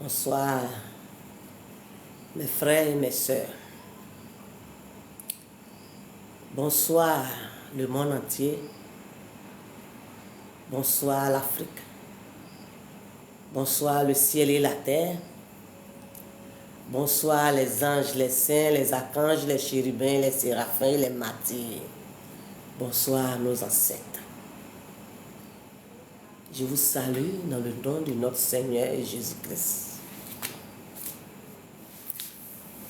Bonsoir, mes frères et mes sœurs. Bonsoir, le monde entier. Bonsoir, l'Afrique. Bonsoir, le ciel et la terre. Bonsoir, les anges, les saints, les archanges, les chérubins, les séraphins, les martyrs. Bonsoir, nos ancêtres. Je vous salue dans le nom de notre Seigneur Jésus-Christ.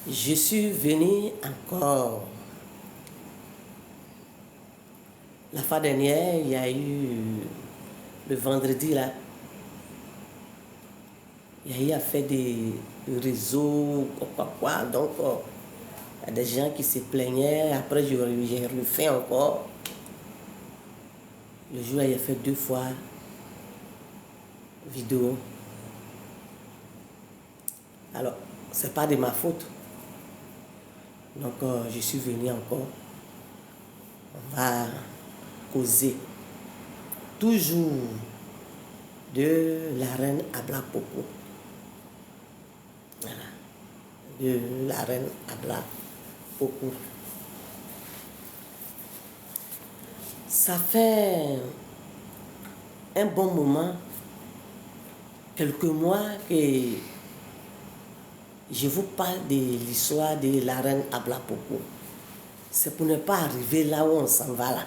Je suis venu encore. La fois dernière, il y a eu le vendredi là. Il y a eu à faire des réseaux, quoi. Donc, il y a des gens qui se plaignaient. Après, j'ai refait encore. Le jour, il a fait 2 fois vidéo. Alors, c'est pas de ma faute. Donc, je suis venu encore. On va causer toujours de la reine Abla Poko. Voilà. De la reine Abla Poko. Ça fait un bon moment, quelques mois que je vous parle de l'histoire de la reine Abla Poko. C'est pour ne pas arriver là où on s'en va là.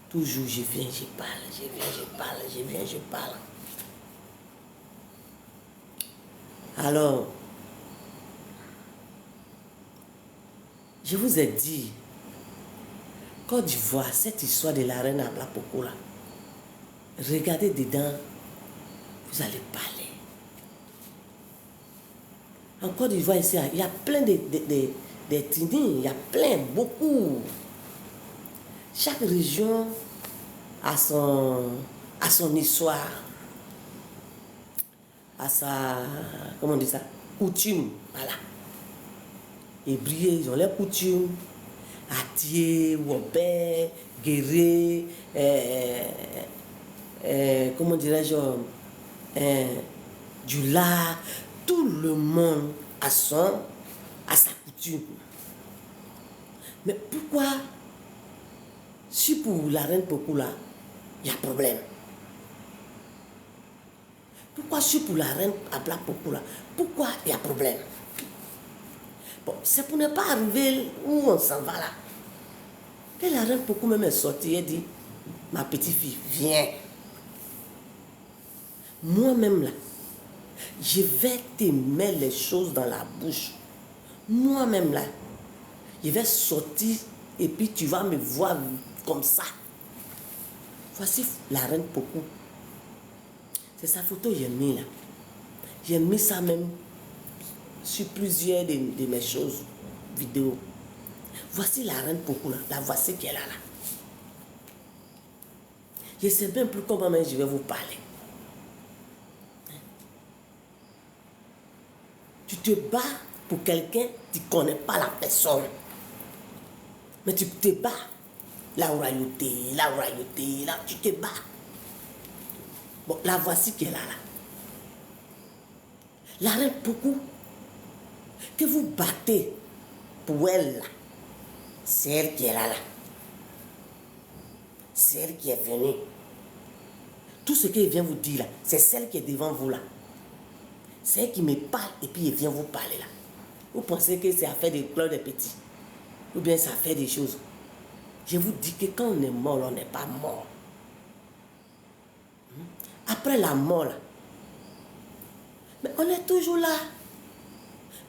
Toujours je viens, je parle, je viens, je parle, je viens, je parle. Alors, je vous ai dit, Côte d'Ivoire, cette histoire de la reine Abla Poko là, regardez dedans, vous allez parler. En Côte d'Ivoire ici, il y a plein d'ethnies, il y a plein, beaucoup. Chaque région a son histoire, a sa, comment on dit ça, coutume, voilà. Et briller, ils ont les coutumes. Atié, Wobé, Guéré, comment dirais-je, Dula, tout le monde a sa coutume. Mais pourquoi, si pour la reine Poko là, il y a problème? Pourquoi si pour la reine Abla Poko là, pourquoi il y a problème? Bon, c'est pour ne pas arriver où on s'en va là. Et la reine Poko même est sortie et dit, ma petite fille, viens. Moi-même là, je vais te mettre les choses dans la bouche. Moi-même là, je vais sortir et puis tu vas me voir comme ça. Voici la reine Poko. C'est sa photo que j'ai mis là. J'ai mis ça même sur plusieurs de mes choses, vidéos. Voici la reine Poko là, la voici qui est là. Je ne sais même plus comment je vais vous parler. Tu te bats pour quelqu'un, tu ne connais pas la personne. Mais tu te bats. La royauté, là, tu te bats. Bon, la voici qui est là. La reine Poko, que vous battez pour elle là, c'est elle qui est là. C'est elle qui est venue. Tout ce qu'elle vient vous dire là, c'est celle qui est devant vous là. C'est elle qui me parle et puis elle vient vous parler là. Vous pensez que c'est affaire de pleurs des petits? Ou bien ça fait des choses? Je vous dis que quand on est mort, on n'est pas mort. Après la mort là, mais on est toujours là.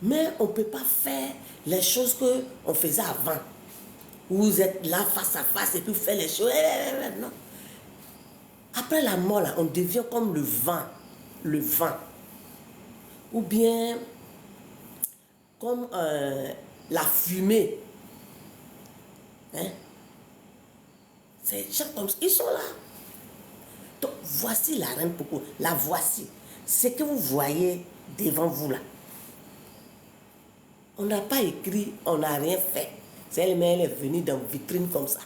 Mais on ne peut pas faire les choses qu'on faisait avant. Vous êtes là face à face et puis vous faites les choses. Non. Après la mort là, on devient comme le vent. Le vent. Ou bien comme la fumée. Hein? C'est des gens comme ça. Ils sont là. Donc voici la reine Poko. La voici. Ce que vous voyez devant vous là. On n'a pas écrit, on n'a rien fait. C'est elle-même, elle est venue dans une vitrine comme ça.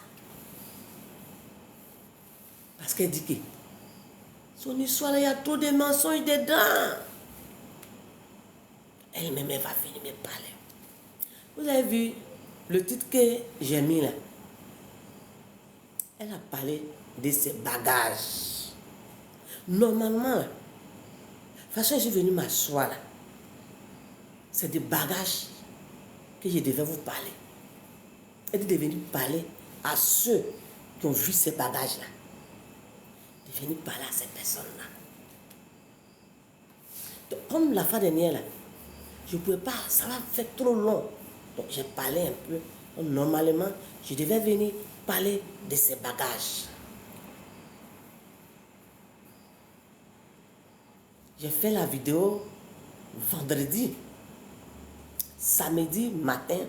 Parce qu'elle dit que Son histoire, il y a trop de mensonges dedans. Elle-même, elle va venir me parler. Vous avez vu le titre que j'ai mis là? Elle a parlé de ses bagages. Normalement, de toute façon, je suis venue m'asseoir là. C'est des bagages que je devais vous parler. Elle est venue parler à ceux qui ont vu ces bagages-là. Elle est venue parler à ces personnes-là. Donc, comme la fois dernière, là, je ne pouvais pas, ça va faire trop long. Donc, j'ai parlé un peu. Donc, normalement, je devais venir parler de ces bagages. J'ai fait la vidéo vendredi. Samedi matin,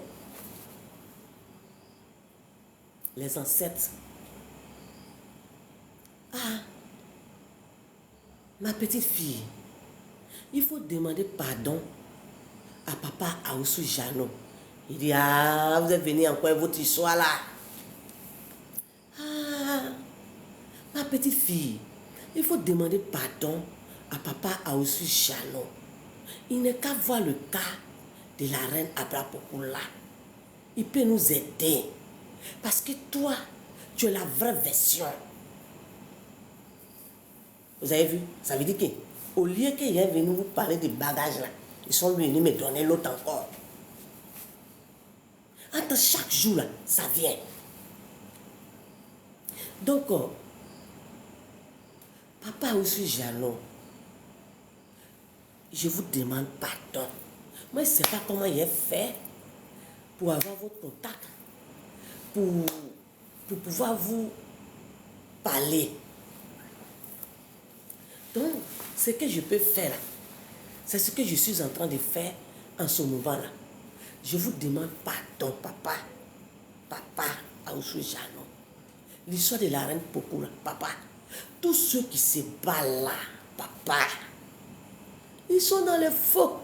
les ancêtres. Ah, ma petite fille, il faut demander pardon à papa Aoussou Jano. Il dit, ah, vous êtes venu encore votre histoire là. Ah, ma petite fille, il faut demander pardon à papa Aoussou Jano. Il n'est qu'à voir le cas de la reine Abrapokula. Il peut nous aider. Parce que toi, tu es la vraie version. Vous avez vu? Ça veut dire qu'au lieu qu'il est venu vous parler des bagages là, ils sont venus me donner l'autre encore. Entre chaque jour là, ça vient. Donc, papa aussi Jano, je vous demande pardon. Moi, je ne sais pas comment il est fait pour avoir votre contact, pour pouvoir vous parler. Donc, ce que je peux faire, c'est ce que je suis en train de faire en ce moment-là. Je vous demande pardon, papa. Papa, Aoussou Jano. L'histoire de la reine Pokula, papa. Tous ceux qui se battent là, papa, ils sont dans le faux.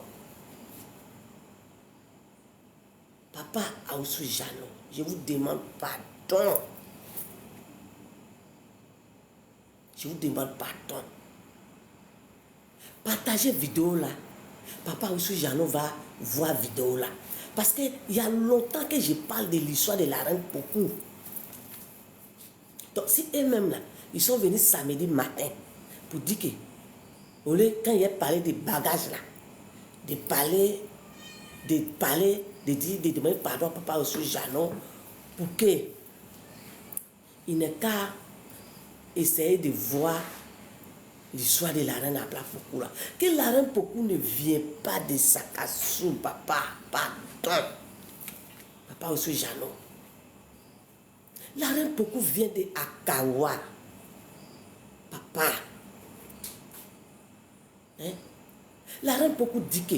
Papa Aoussou Jano, je vous demande pardon. Je vous demande pardon. Partagez vidéo là. Papa Aoussou Jano va voir vidéo là. Parce qu'il y a longtemps que je parle de l'histoire de la reine Pokou. Donc si eux-mêmes là, ils sont venus samedi matin pour dire que, au lieu, quand il a parlé des bagages là, de demander pardon à papa Aoussou Jano pour que il n'est qu'à essayer de voir l'histoire de la reine Abrapokula. Que la reine Pokou ne vient pas de Sakassou, papa, pardon. Papa Aoussou Jano. La reine Pokou vient de Akawa. Papa. Hein? La reine Pokou dit que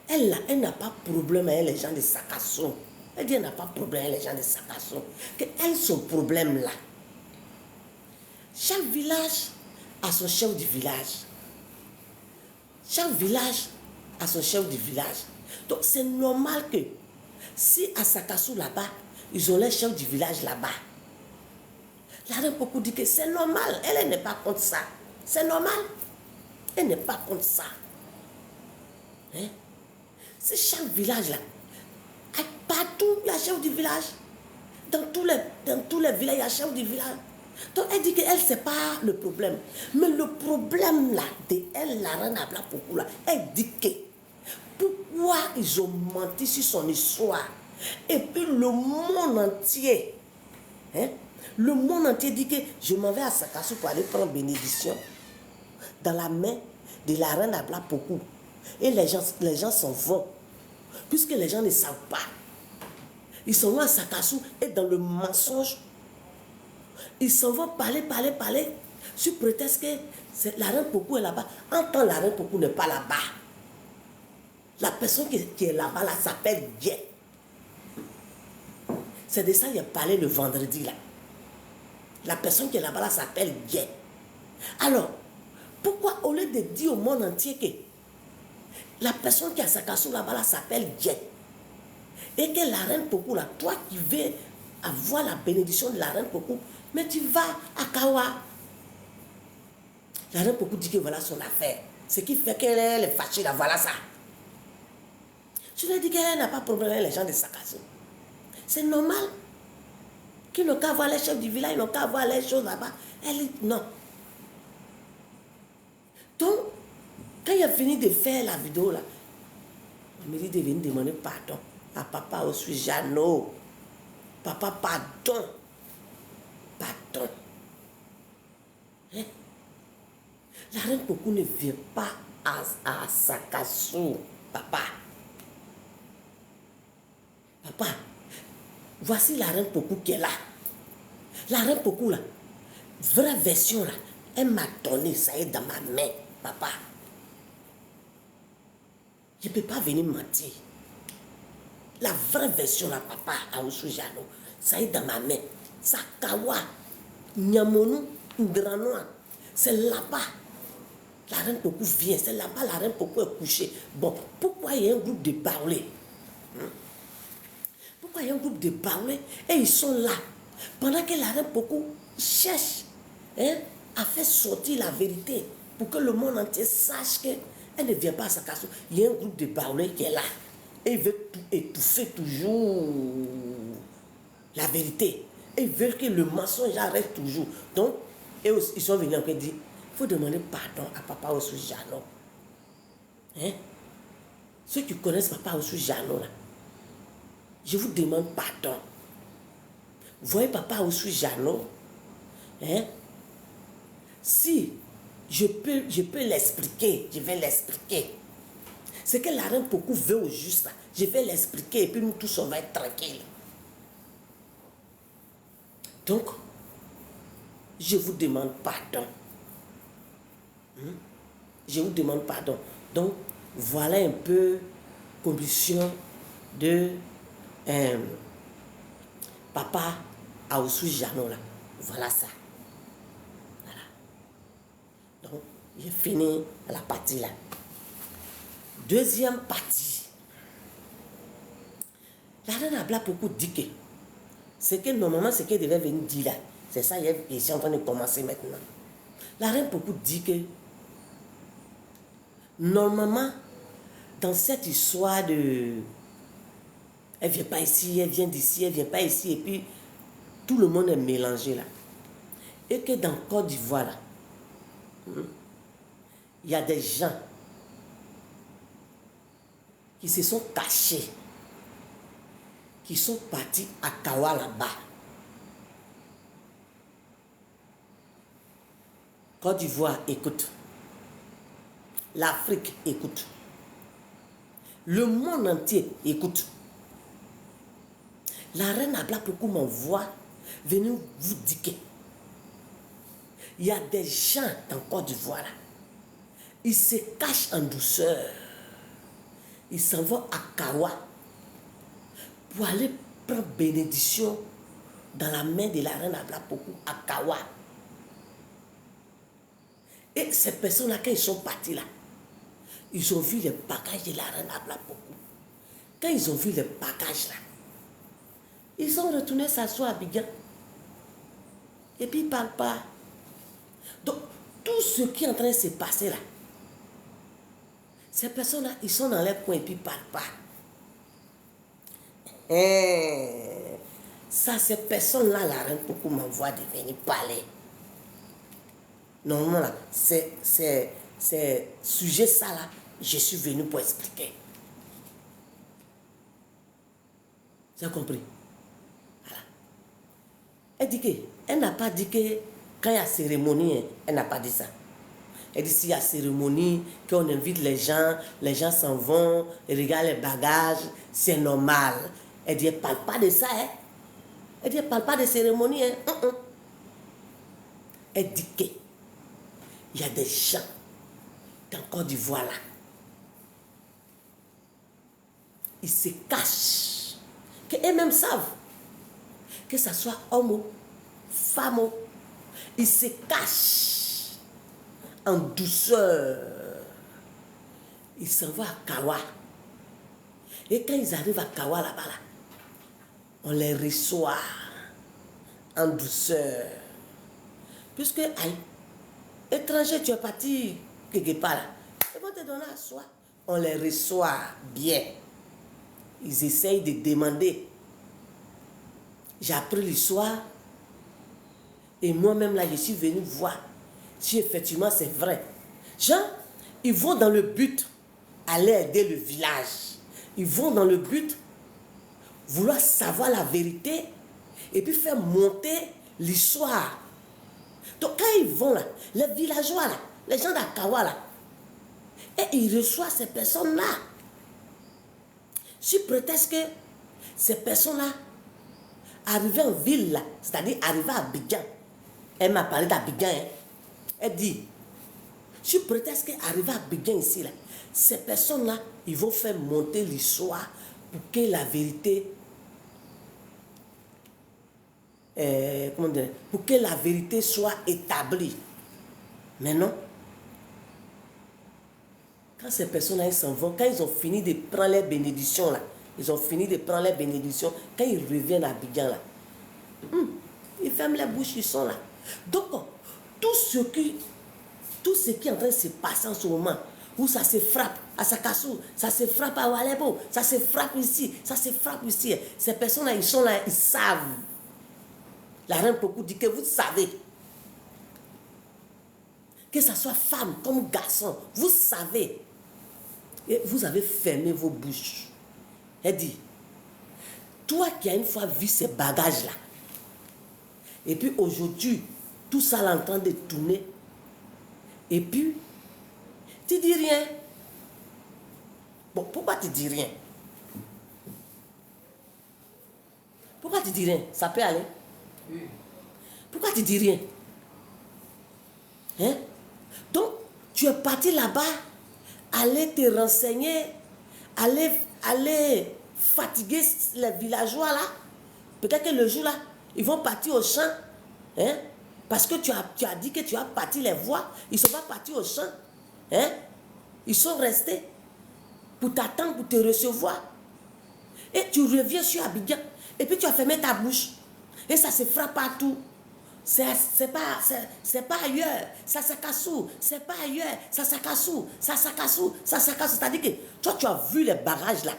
elle n'a pas de problème avec les gens de Sakassou. Elle dit qu'elle n'a pas de problème avec les gens de Sakassou. Qu'elle, son problème là. Chaque village a son chef du village. Chaque village a son chef du village. Donc c'est normal que si à Sakassou là-bas, ils ont les chefs du village là-bas. La reine Pokou dit que c'est normal. Elle n'est pas contre ça. C'est normal. Elle n'est pas contre ça. Hein? C'est chaque village là. Partout, il y a chef du village. Dans tous les villages, il y a chef du village. Donc elle dit qu'elle, c'est pas le problème. Mais le problème là, de elle, la reine Abrapokula là, elle dit que pourquoi ils ont menti sur son histoire. Et puis le monde entier, hein, le monde entier dit que je m'en vais à Sakassou pour aller prendre bénédiction dans la main de la reine Abrapokula. Et les gens s'en vont. Puisque les gens ne savent pas. Ils s'en vont à Sakassou et dans le mensonge, ils s'en vont parler, sous prétexte que la reine Pokou est là-bas. En tant que la reine Pokou n'est pas là-bas. La personne qui est là-bas là, s'appelle Dje. C'est de ça qu'il a parlé le vendredi là. La personne qui est là-bas là s'appelle Dje. Alors, pourquoi au lieu de dire au monde entier que la personne qui a Sakassou là-bas là s'appelle Dje et que la reine Pokou là, toi qui veux avoir la bénédiction de la reine Pokou, mais tu vas à Kawa. La reine Pokou dit que voilà son affaire. Ce qui fait qu'elle est fâchée là, voilà ça. Je lui ai dit qu'elle n'a pas de problème avec les gens de Sakasso. C'est normal. Qu'ils n'ont qu'à voir les chefs du village, ils n'ont qu'à voir les choses là-bas. Elle dit non. Donc, quand il a fini de faire la vidéo là, il me dit de venir demander pardon à papa aussi, Jeannot. Papa, pardon. Pardon. Hein? La reine Pokou ne vient pas à Sakasso, papa. Papa, voici la reine Pokou qui est là. La reine Pokou là, vraie version là, elle m'a donné, ça est dans ma main, papa. Je ne peux pas venir mentir. La vraie version là, papa, à Oussou-Jano, ça est dans ma main. Sakawa, Nyamonu, Ndranoa, c'est là-bas. La reine Pokou vient, c'est là-bas la reine Pokou est couchée. Bon, pourquoi il y a un groupe de Baoulés? Pourquoi il y a un groupe de Baoulés et ils sont là? Pendant que la reine Pokou cherche à faire sortir la vérité pour que le monde entier sache qu'elle ne vient pas à Sakasso. Il y a un groupe de Baoulés qui est là. Et ils veulent étouffer toujours la vérité. Et ils veulent que le mensonge reste toujours. Donc, ils sont venus encore dire, il faut demander pardon à papa Oussou-Jano. Hein? Ceux qui connaissent papa Oussou-Jano, là, je vous demande pardon. Vous voyez papa Oussou-Jano, hein? Si je peux l'expliquer, je vais l'expliquer. Ce que la reine Pokou veut au juste, là, je vais l'expliquer et puis nous tous on va être tranquilles. Donc, je vous demande pardon. Je vous demande pardon. Donc, voilà un peu condition de papa à Oussou-Jano là. Voilà ça. Voilà. Donc, j'ai fini la partie là. Deuxième partie. La reine Abla Pokou dit que c'est que normalement ce qu'elle devait venir dire là, c'est ça, je suis en train de commencer maintenant. La reine Pokou dit que normalement, dans cette histoire de elle vient pas ici, elle vient d'ici, elle vient pas ici, et puis tout le monde est mélangé là. Et que dans Côte d'Ivoire là, il y a des gens qui se sont cachés, qui sont partis à Kawa là-bas. Côte d'Ivoire, écoute. L'Afrique, écoute. Le monde entier, écoute. La reine Abla Pokou m'envoie venir vous dire que il y a des gens dans Côte d'Ivoire là. Ils se cachent en douceur. Ils s'en vont à Kawa pour aller prendre bénédiction dans la main de la reine Abla Pokou à Kawa. Et ces personnes-là, quand ils sont partis là, ils ont vu les bagages de la reine Abla Pokou. Quand ils ont vu les bagages là, ils sont retournés s'asseoir à Abidjan. Et puis ils ne parlent pas. Donc, tout ce qui est en train de se passer là, ces personnes-là, ils sont dans leur coin et puis ils ne parlent pas. Ça, ces personnes-là, la reine Pokou m'envoie de venir parler. Normalement, là, c'est sujet ça là, je suis venu pour expliquer. Tu as compris? Voilà. Elle dit que, elle n'a pas dit que quand il y a cérémonie, elle n'a pas dit ça. Elle dit s'il y a cérémonie, qu'on invite les gens s'en vont, ils regardent les bagages, c'est normal. Elle dit, elle ne parle pas de ça. Hein? Elle dit, elle ne parle pas de cérémonie. Hein? Elle dit que il y a des gens dans Côte d'Ivoire là. Ils se cachent. Qu'eux-mêmes savent. Que ce soit homme ou femme. Ils se cachent en douceur. Ils s'en vont à Kawa. Et quand ils arrivent à Kawa là-bas, là, on les reçoit en douceur. Puisque, aïe, étranger, tu es parti quelque part là. Ils vont te donner à soi. On les reçoit bien. Ils essayent de demander. J'ai appris l'histoire. Et moi-même là, je suis venu voir si effectivement c'est vrai. Gens, ils vont dans le but aller aider le village. Ils vont dans le but vouloir savoir la vérité et puis faire monter l'histoire. Donc quand ils vont là, les villageois là, les gens d'Akawa là, et ils reçoivent ces personnes-là. Sous prétexte que ces personnes-là arrivaient en ville là, c'est-à-dire arrivaient à Abidjan. Elle m'a parlé d'Abidjan. Hein. Elle dit, sous prétexte qu'arriver à Abidjan ici là, ces personnes-là, ils vont faire monter l'histoire pour que la vérité, comment dire, pour que la vérité soit établie. Mais non. Quand ces personnes-là, ils s'en vont, quand ils ont fini de prendre les bénédictions là, ils ont fini de prendre les bénédictions, quand ils reviennent à Abidjan là, ils ferment les bouches, ils sont là. Donc, tout ce qui est en train de se passer en ce moment, où ça se frappe à Sakassou, ça se frappe à Walebo, ça se frappe ici, ça se frappe ici. Ces personnes-là, ils sont là, ils savent. La reine Pokou dit que vous savez. Que ce soit femme comme garçon, vous savez. Et vous avez fermé vos bouches. Elle dit, toi qui as une fois vu ces bagages-là, et puis aujourd'hui, tout ça est en train de tourner, et puis, tu dis rien. Bon, pourquoi tu dis rien? Pourquoi tu dis rien? Ça peut aller? Oui. Pourquoi tu dis rien? Hein? Donc, tu es parti là-bas, aller te renseigner, aller fatiguer les villageois là. Peut-être que le jour là, ils vont partir au champ. Hein? Parce que tu as dit que tu as parti les voir. Ils ne sont pas partis au champ. Hein? Ils sont restés pour t'attendre, pour te recevoir. Et tu reviens sur Abidjan. Et puis tu as fermé ta bouche. Et ça se frappe partout. C'est pas ailleurs. Ça Sakassou. C'est pas ailleurs. Ça Sakassou. Ça Sakassou. Ça Sakassou. C'est-à-dire que toi, tu as vu les barrages là.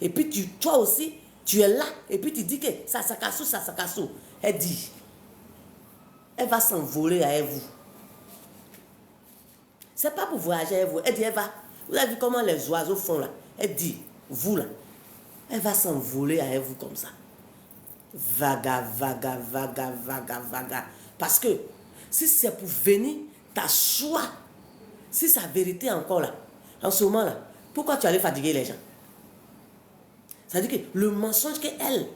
Et puis toi aussi, tu es là. Et puis tu dis que ça Sakassou, ça Sakassou. Elle dit, elle va s'envoler avec vous. C'est pas pour voyager avec vous. Elle dit, elle va. Vous avez vu comment les oiseaux font là? Elle dit, vous là, elle va s'envoler avec vous comme ça. Vaga, vaga, vaga, vaga, vaga. Parce que si c'est pour venir t'asseoir, si sa vérité est encore là, en ce moment là, pourquoi tu allais fatiguer les gens? C'est-à-dire que le mensonge qu'elle,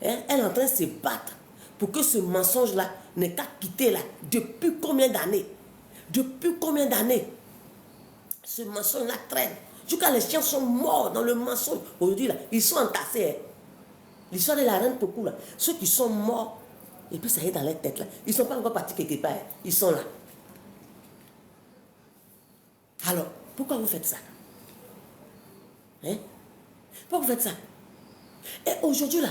elle est en train de se battre pour que ce mensonge-là n'ait qu'à quitter là. Depuis combien d'années? Depuis combien d'années? Ce mensonge-là traîne. Jusqu'à les chiens sont morts dans le mensonge. Aujourd'hui, là, ils sont entassés. Hein. L'histoire de la reine Pokou, là, ceux qui sont morts, et puis ça y est dans leur tête, là. Ils ne sont pas encore partis quelque part. Hein. Ils sont là. Alors, pourquoi vous faites ça? Hein? Pourquoi vous faites ça? Et aujourd'hui, là,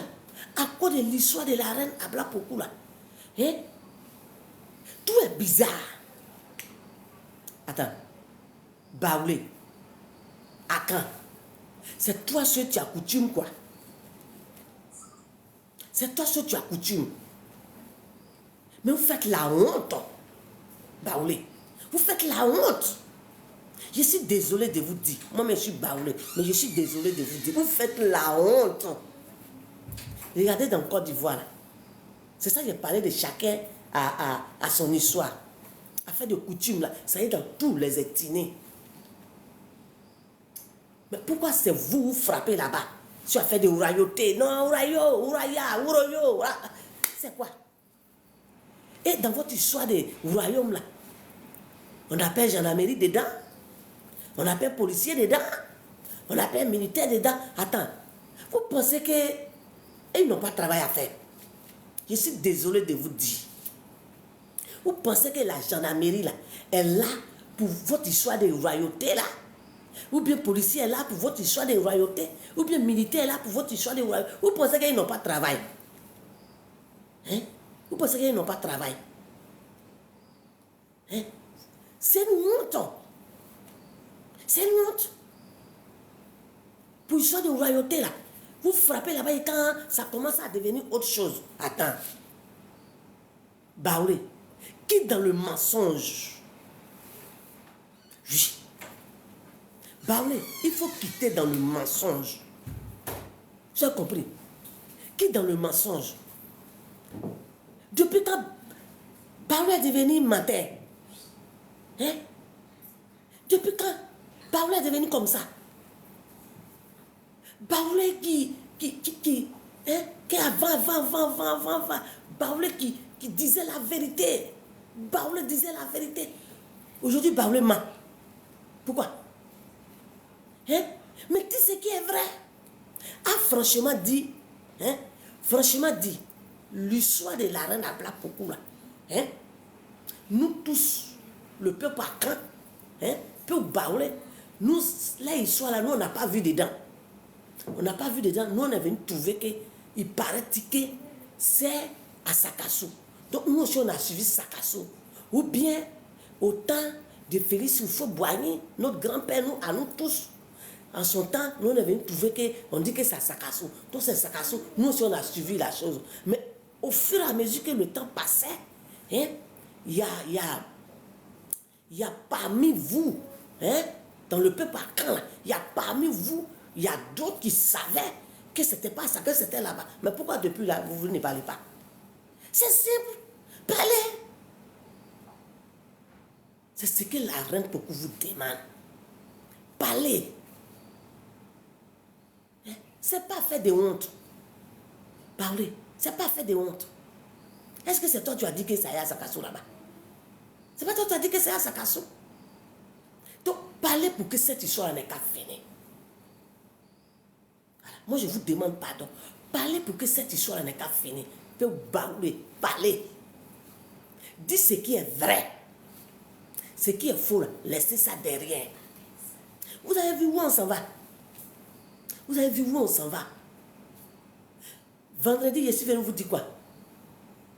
à cause de l'histoire de la reine Abla Pokou, là, hein? Tout est bizarre. Attends. Baoulé. Akan. C'est toi ce que tu as coutume, quoi. C'est toi ce que tu as coutume. Mais vous faites la honte. Baoulé. Vous faites la honte. Je suis désolé de vous dire. Moi-même, je suis baoulé. Mais je suis désolé de vous dire. Vous faites la honte. Regardez dans Côte d'Ivoire. C'est ça que j'ai parlé de chacun à son histoire. Affaire de coutume, là. Ça y est dans tous les ethnies. Mais pourquoi c'est vous frappez là-bas? Tu as fait des royautés. Non, Ourayo, Ouraya, Ouroyo. C'est quoi? Et dans votre histoire de royaume là, on appelle gendarmerie dedans, on appelle policier dedans, on appelle militaire dedans. Attends, vous pensez qu'ils n'ont pas de travail à faire? Je suis désolé de vous dire. Vous pensez que la gendarmerie là est là pour votre histoire de royauté là? Ou bien policier est là pour votre histoire de royauté? Ou bien militaire est là pour votre histoire de royauté? Vous pensez qu'ils n'ont pas de travail? Hein? Vous pensez qu'ils n'ont pas de travail? Hein? C'est une honte. C'est une honte. Pour l'histoire de royauté, là, vous frappez là-bas et quand ça commence à devenir autre chose, attends. Baoulé, qui dans le mensonge? Oui. Baoulé, il faut quitter dans le mensonge. Tu as compris? Qui dans le mensonge? Depuis quand Baoulé est devenu menteur? Hein? Depuis quand Baoulé est devenu comme ça? Baoulé qui avant, Baoulé qui disait la vérité. Baoulé disait la vérité. Aujourd'hui, Baoulé ment. Pourquoi? Hein? Mais dis ce qui est vrai. A franchement dit, l'histoire de la reine Abla Pokou, là, hein? Nous tous, le peuple Akan, hein? Peuple Baoulé, nous, là, l'histoire là, nous, on n'a pas vu dedans. On n'a pas vu dedans. Nous, on est venu trouver qu'il paraît que c'est à Sakassou. Donc, nous aussi, on a suivi Sakassou. Ou bien, au temps de Félix Houphouët-Boigny, notre grand-père, nous, à nous tous, en son temps, nous, on est venu trouver qu'on dit que c'est à Sakassou. Donc, c'est Sakassou. Nous aussi, on a suivi la chose. Mais au fur et à mesure que le temps passait, hein, il y a parmi vous, hein, dans le peuple Akan, il y a parmi vous, il y a d'autres qui savaient que ce n'était pas ça, que c'était là-bas. Mais pourquoi depuis là, vous ne parlez pas? C'est simple. Parlez. C'est ce que la reine Pokou vous demande. Parlez. Ce n'est pas fait de honte. Parlez. Ce n'est pas fait de honte. Est-ce que c'est toi qui as dit que ça y est à Sakassou là-bas? C'est pas toi qui as dit que c'est à Sakassou? Donc, parlez pour que cette histoire n'est qu'à finir. Moi, je vous demande pardon. Parlez pour que cette histoire n'est qu'à finir. Parlez. Dis ce qui est vrai. Ce qui est faux, laissez ça derrière. Vous avez vu où on s'en va? Vous avez vu où on s'en va? Vendredi, je suis venu vous dire quoi?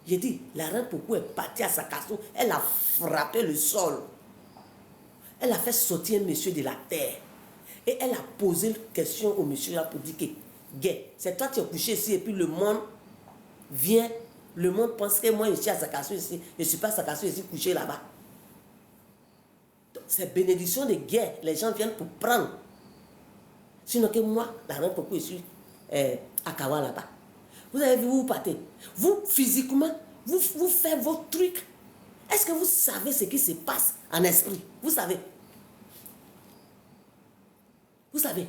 J'ai dit, la reine Pokou est partie à Sakassou. Elle a frappé le sol. Elle a fait sortir un monsieur de la terre. Et elle a posé une question au monsieur là pour dire que, gay, c'est toi qui es couché ici et puis le monde vient, le monde pense que moi je suis à Sakassou ici, je ne suis pas à Sakassou ici couché là-bas. C'est bénédiction de guerre, les gens viennent pour prendre. Sinon que moi, la reine Pokou, je suis à Kawa là-bas. Vous avez vu où vous partez? Vous, physiquement, vous faites vos trucs. Est-ce que vous savez ce qui se passe en esprit? Vous savez? Vous savez?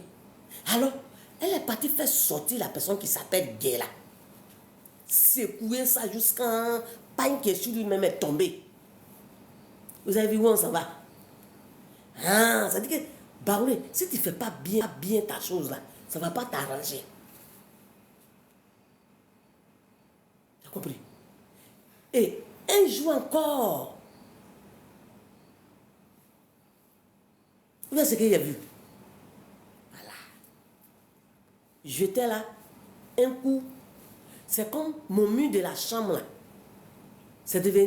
Alors, elle est partie faire sortir la personne qui s'appelle Guéla. Secouer ça jusqu'à pas une question lui-même est tombée. Vous avez vu où on s'en va? Ah, ça dit que, Baoulé, si tu ne fais pas bien ta chose là, ça ne va pas t'arranger. Tu as compris? Et un jour encore, vous voyez ce qu'il y a vu? Voilà. J'étais là, un coup, c'est comme mon mur de la chambre là. C'est devenu